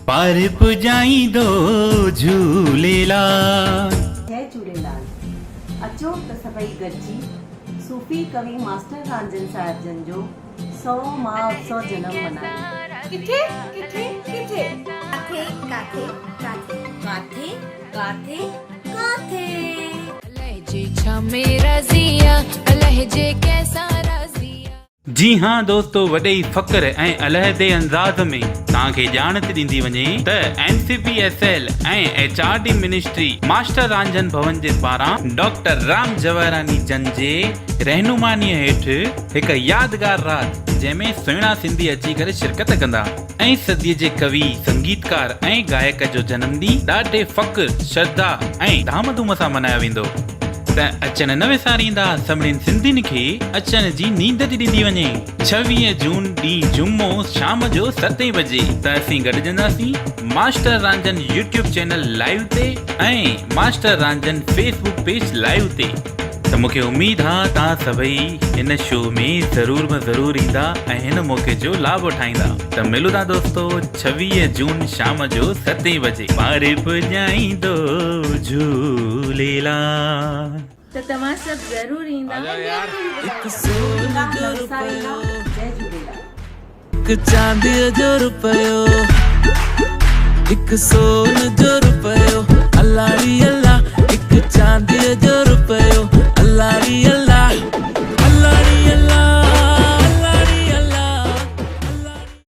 पार पुजाईंदो झूलेलाल। जय झूलेलाल। अचो त सभई गॾिजी सूफ़ी कवि मास्टर रांझन साहिब जन जो 100 उत्सव जनम मनायो। किथे किथे किथे काथे काथे काथे काथे काथे काथे लहजे छा मेरा जिया लहजे कैसा राजिया। जी हाँ दोस्तों, वॾे फ़ख्र ऐं अलहदे अंदाज़ में तव्हांखे ॼाण थी ॾींदी वञे त NCPSL ऐं HRD मिनिस्ट्री मास्टर रांझन भवन जे पारां डॉक्टर राम जवाहरानी जन जे रहनुमानीअ हेठि हिकु यादगार रात जंहिंमें सुहिणा सिंधी अची करे शिरकत कंदा ऐं सदीअ जे कवि संगीतकार ऐं गायक जो जनमॾींहुं ॾाढे फ़ख्र श्रद्धा ऐं धाम धूम सां मल्हायो वेंदो। त अचनि न विसारींदा सभिनीनि सिंधियुनि खे अचण जी नींद थी ॾींदी वञे। 26 जून ॾींहुं जुमो शाम जो 7 बजे त असीं गॾिजंदासीं master Ranjhan YouTube channel live ते ऐं master Ranjhan Facebook page live ते। त मूंखे उमेद आहे तव्हां सभई हिन शो में ज़रूर में ज़रूर ईंदा ऐं हिन मौक़े जो लाभ उठाईंदा। त मिलूं था दोस्तों 26 जून शाम जो 7 बजे। पार पुॼाईंदो झूलेलाल। त तव्हां सभु ज़रूर ईंदा। जय झूलेलाल। चांदीअ जो रुपयो, हिकु सोन जो